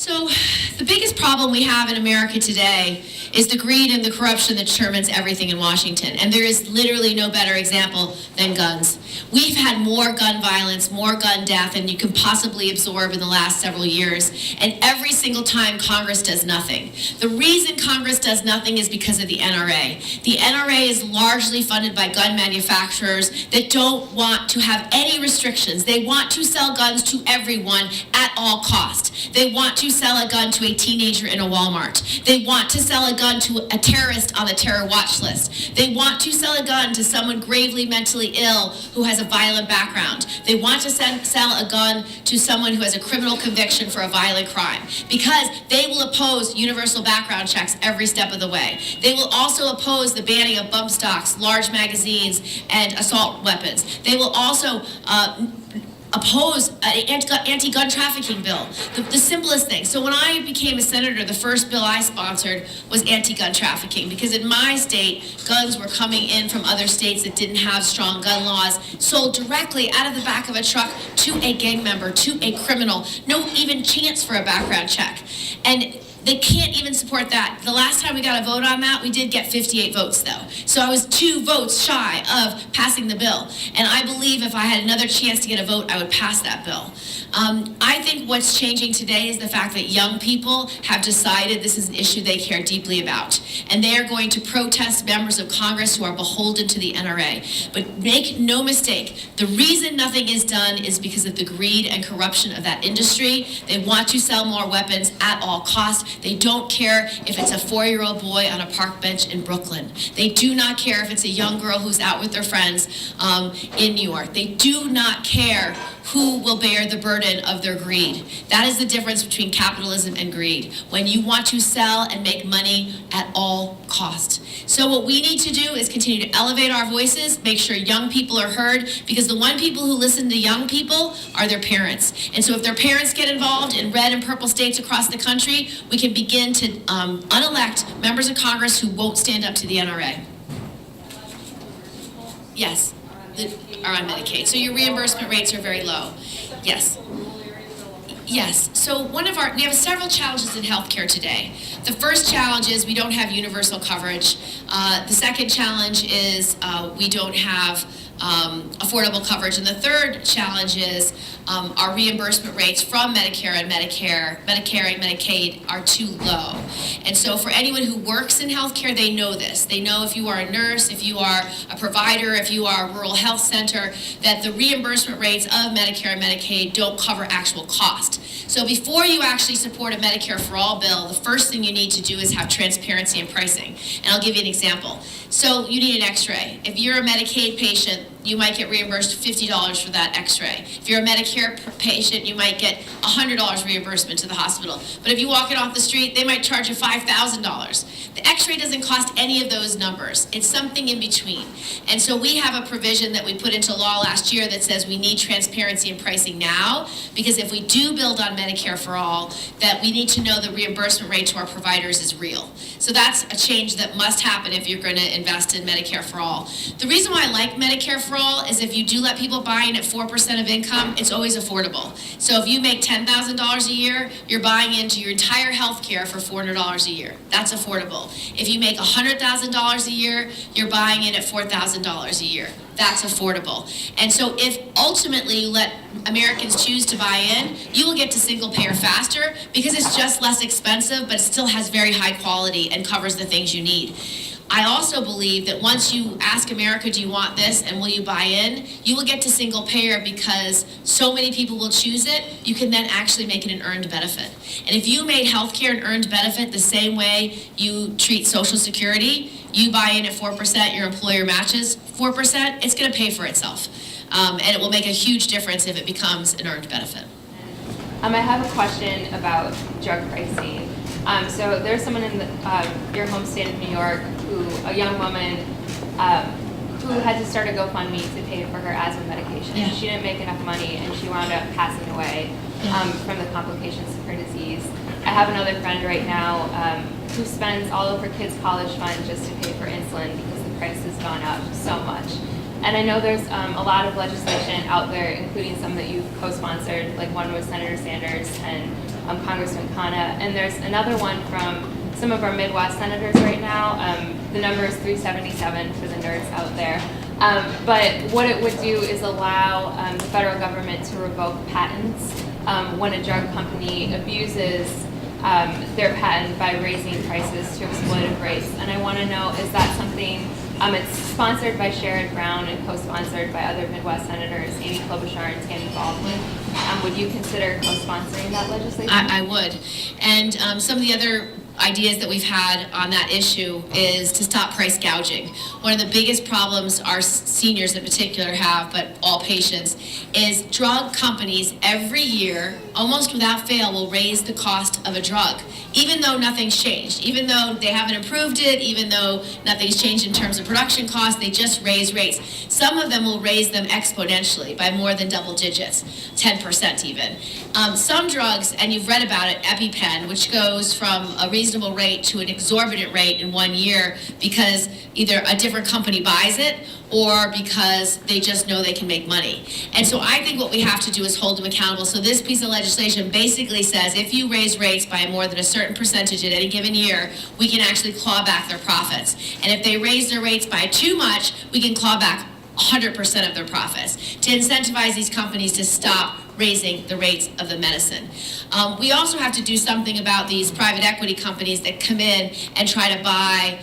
So the biggest problem we have in America today is the greed and the corruption that determines everything in Washington. And there is literally no better example than guns. We've had more gun violence, more gun death than you can possibly absorb in the last several years. And every single time Congress does nothing. The reason Congress does nothing is because of the NRA. The NRA is largely funded by gun manufacturers that don't want to have any restrictions. They want to sell guns to everyone at all cost. They want to sell a gun to a teenager in a Walmart. They want to sell a gun to a terrorist on the terror watch list. They want to sell a gun to someone gravely mentally ill who has a violent background. They want to sell a gun to someone who has a criminal conviction for a violent crime because they will oppose universal background checks every step of the way. They will also oppose the banning of bump stocks, large magazines, and assault weapons. They will also oppose an anti-gun trafficking bill. The simplest thing. So when I became a senator, the first bill I sponsored was anti-gun trafficking because in my state, guns were coming in from other states that didn't have strong gun laws, sold directly out of the back of a truck to a gang member, to a criminal. No even chance for a background check. And they can't even support that. The last time we got a vote on that, we did get 58 votes though. So I was 2 votes shy of passing the bill. And I believe if I had another chance to get a vote, I would pass that bill. I think what's changing today is the fact that young people have decided this is an issue they care deeply about. And they are going to protest members of Congress who are beholden to the NRA. But make no mistake, the reason nothing is done is because of the greed and corruption of that industry. They want to sell more weapons at all costs. They don't care if it's a 4-year-old boy on a park bench in Brooklyn. They do not care if it's a young girl who's out with their friends in New York. They do not care who will bear the burden of their greed. That is the difference between capitalism and greed. When you want to sell and make money at all cost. So what we need to do is continue to elevate our voices, make sure young people are heard, because the one people who listen to young people are their parents. And so if their parents get involved in red and purple states across the country, we can begin to unelect members of Congress who won't stand up to the NRA. Yes. Are on Medicaid. So your reimbursement rates are very low. Yes. Yes. So we have several challenges in healthcare today. The first challenge is we don't have universal coverage. The second challenge is we don't have affordable coverage. And the third challenge is our reimbursement rates from Medicare and Medicare and Medicaid are too low. And so for anyone who works in healthcare, they know this. They know if you are a nurse, if you are a provider, if you are a rural health center, that the reimbursement rates of Medicare and Medicaid don't cover actual cost. So before you actually support a Medicare for All bill, the first thing you need to do is have transparency in pricing. And I'll give you an example. So you need an x-ray. If you're a Medicaid patient, you might get reimbursed $50 for that x-ray. If you're a Medicare patient, you might get $100 reimbursement to the hospital. But if you walk it off the street, they might charge you $5,000. The x-ray doesn't cost any of those numbers. It's something in between. And so we have a provision that we put into law last year that says we need transparency in pricing now, because if we do build on Medicare for All, that we need to know the reimbursement rate to our providers is real. So that's a change that must happen if you're going to invest in Medicare for All. The reason why I like Medicare for All is if you do let people buy in at 4% of income, it's always affordable. So if you make $10,000 a year, you're buying into your entire health care for $400 a year. That's affordable. If you make $100,000 a year, you're buying in at $4,000 a year. That's affordable. And so if ultimately you let Americans choose to buy in, you will get to single payer faster because it's just less expensive, but it still has very high quality and covers the things you need. I also believe that once you ask America, do you want this and will you buy in, you will get to single payer because so many people will choose it, you can then actually make it an earned benefit. And if you made healthcare an earned benefit the same way you treat Social Security, you buy in at 4%, your employer matches 4%, it's going to pay for itself. And it will make a huge difference if it becomes an earned benefit. I have a question about drug pricing. So there's someone in your home state of New York, a young woman who had to start a GoFundMe to pay for her asthma medication. Yeah. She didn't make enough money and she wound up passing away from the complications of her disease. I have another friend right now who spends all of her kids' college fund just to pay for insulin because the price has gone up so much. And I know there's a lot of legislation out there, including some that you've co-sponsored, like one was Senator Sanders and Congressman Khanna. And there's another one from some of our Midwest senators right now. The number is 377 for the nerds out there. But what it would do is allow the federal government to revoke patents when a drug company abuses their patent by raising prices to exploitative rates. And I want to know, is that something, it's sponsored by Sherrod Brown and co-sponsored by other Midwest senators, Amy Klobuchar and Tammy Baldwin. Would you consider co-sponsoring that legislation? I would. And some of the other ideas that we've had on that issue is to stop price gouging. One of the biggest problems our seniors in particular have, but all patients, is drug companies every year, almost without fail, will raise the cost of a drug, even though nothing's changed, even though they haven't improved it, even though nothing's changed in terms of production costs, they just raise rates. Some of them will raise them exponentially by more than double digits, 10% even. Some drugs, and you've read about it, EpiPen, which goes from a reasonable rate to an exorbitant rate in 1 year because either a different company buys it or because they just know they can make money. And so I think what we have to do is hold them accountable. So this piece of legislation basically says if you raise rates by more than a certain percentage in any given year, we can actually claw back their profits. And if they raise their rates by too much, we can claw back 100% of their profits to incentivize these companies to stop raising the rates of the medicine. We also have to do something about these private equity companies that come in and try to buy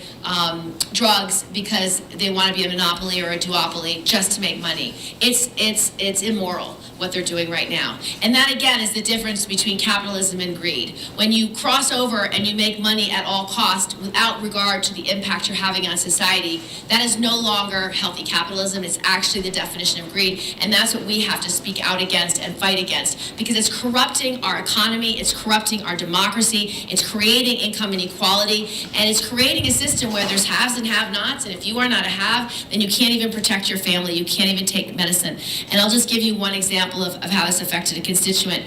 drugs because they want to be a monopoly or a duopoly just to make money. It's immoral what they're doing right now. And that again is the difference between capitalism and greed. When you cross over and you make money at all costs without regard to the impact you're having on society, that is no longer healthy capitalism. It's actually the definition of greed. And that's what we have to speak out against and fight against, because it's corrupting our economy, it's corrupting our democracy, it's creating income inequality, and it's creating a system where there's haves and have-nots, and if you are not a have, then you can't even protect your family, you can't even take medicine. And I'll just give you one example of how this affected a constituent.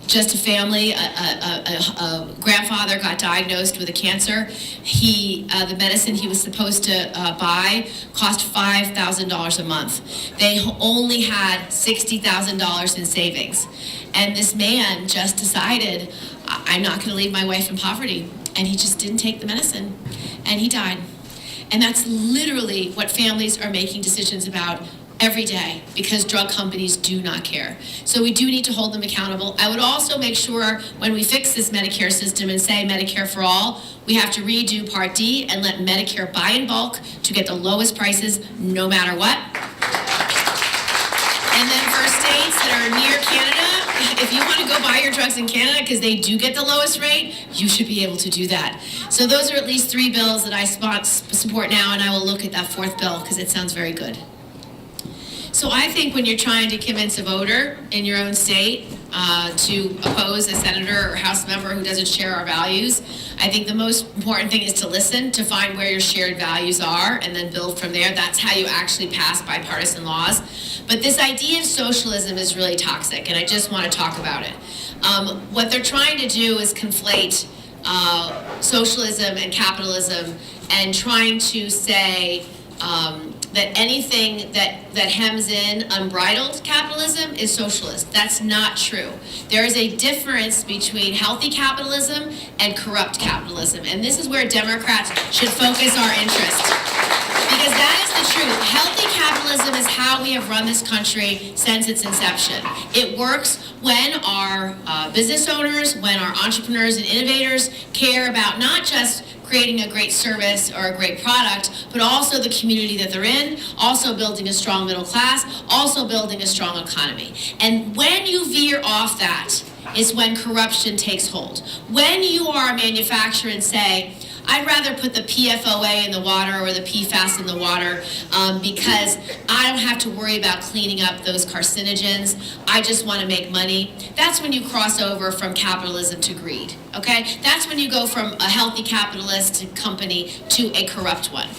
Just a family, a grandfather got diagnosed with a cancer. The medicine he was supposed to buy cost $5,000 a month. They only had $60,000 in savings. And this man just decided, I'm not going to leave my wife in poverty. And he just didn't take the medicine. And he died. And that's literally what families are making decisions about every day, because drug companies do not care. So we do need to hold them accountable. I would also make sure when we fix this Medicare system and say Medicare for all, we have to redo Part D and let Medicare buy in bulk to get the lowest prices no matter what. And then for states that are near Canada, if you want to go buy your drugs in Canada because they do get the lowest rate, you should be able to do that. So those are at least 3 bills that I support now, and I will look at that 4th bill because it sounds very good. So I think when you're trying to convince a voter in your own state to oppose a senator or House member who doesn't share our values, I think the most important thing is to listen, to find where your shared values are, and then build from there. That's how you actually pass bipartisan laws. But this idea of socialism is really toxic, and I just want to talk about it. What they're trying to do is conflate socialism and capitalism, and trying to say that anything that hems in unbridled capitalism is socialist. That's not true. There is a difference between healthy capitalism and corrupt capitalism, and this is where Democrats should focus our interest. Because that is the truth. Healthy capitalism is how we have run this country since its inception. It works when our business owners, when our entrepreneurs and innovators care about not just creating a great service or a great product, but also the community that they're in, also building a strong middle class, also building a strong economy. And when you veer off that is when corruption takes hold. When you are a manufacturer and say, I'd rather put the PFOA in the water or the PFAS in the water because I don't have to worry about cleaning up those carcinogens. I just want to make money. That's when you cross over from capitalism to greed, okay? That's when you go from a healthy capitalist company to a corrupt one.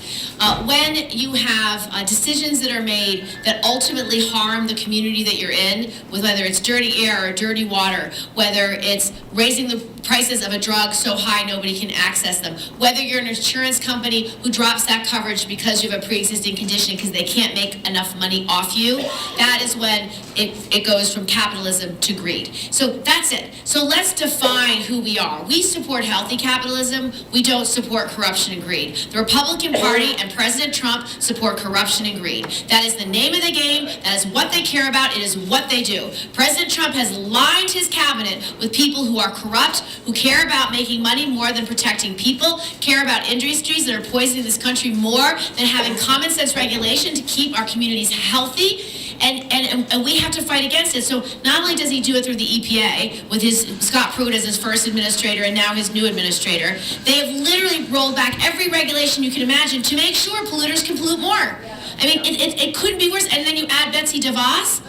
When you have decisions that are made that ultimately harm the community that you're in, with whether it's dirty air or dirty water, whether it's raising the prices of a drug so high nobody can access them, Whether you're an insurance company who drops that coverage because you have a pre-existing condition because they can't make enough money off you, that is when it goes from capitalism to greed. So that's it. So let's define who we are. We support healthy capitalism. We don't support corruption and greed. The Republican Party and President Trump support corruption and greed. That is the name of the game. That is what they care about. It is what they do. President Trump has lined his cabinet with people who are corrupt, who care about making money more than protecting people, care about industries that are poisoning this country more than having common sense regulation to keep our communities healthy. And we have to fight against it. So not only does he do it through the EPA with his Scott Pruitt as his first administrator and now his new administrator, they have literally rolled back every regulation you can imagine to make sure polluters can pollute more. I mean, it couldn't be worse. And then you add Betsy DeVos.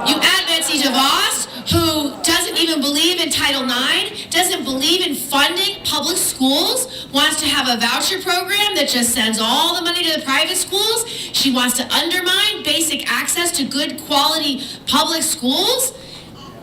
You add Betsy DeVos, who doesn't even believe in Title IX, doesn't believe in funding public schools, wants to have a voucher program that just sends all the money to the private schools. She wants to undermine basic access to good quality public schools.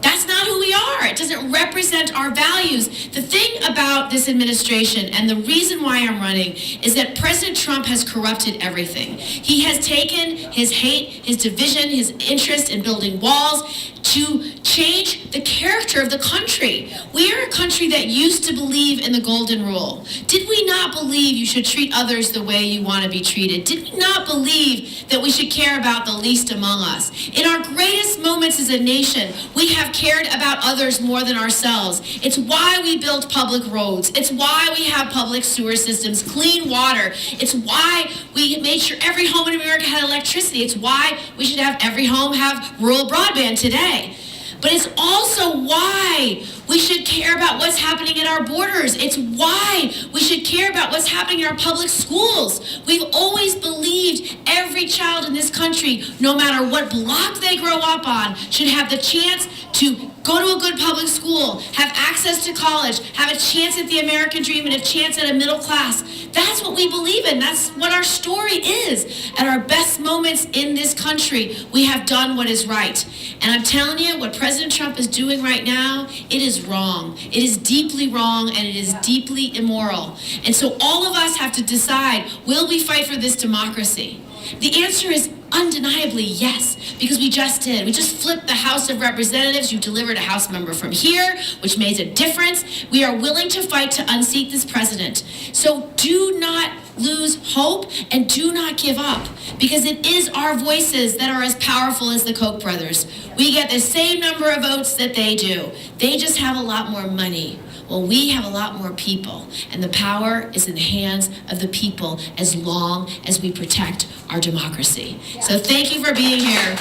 That's not who we are. It doesn't represent our values. The thing about this administration, and the reason why I'm running, is that President Trump has corrupted everything. He has taken his hate, his division, his interest in building walls to change the character of the country. We are a country that used to believe in the golden rule. Did we not believe you should treat others the way you want to be treated? Did we not believe that we should care about the least among us? In our greatest moments as a nation, we have cared about others more than ourselves. It's why we built public roads. It's why we have public sewer systems, clean water. It's why we made sure every home in America had electricity. It's why we should have every home have rural broadband today. But it's also why we should care about what's happening at our borders. It's why we should care about what's happening in our public schools. We've always believed every child in this country, no matter what block they grow up on, should have the chance to go to a good public school, have access to college, have a chance at the American dream, and a chance at a middle class. That's what we believe in. That's what our story is. At our best moments in this country, we have done what is right. And I'm telling you, what President Trump is doing right now, it is wrong. It is deeply wrong, and it is deeply immoral. And so all of us have to decide, will we fight for this democracy? The answer is undeniably yes, because we just did. We just flipped the House of Representatives. You delivered a House member from here, which made a difference. We are willing to fight to unseat this president. So do not lose hope and do not give up, because it is our voices that are as powerful as the Koch brothers. We get the same number of votes that they do. They just have a lot more money. Well, we have a lot more people, and the power is in the hands of the people as long as we protect our democracy. So thank you for being here.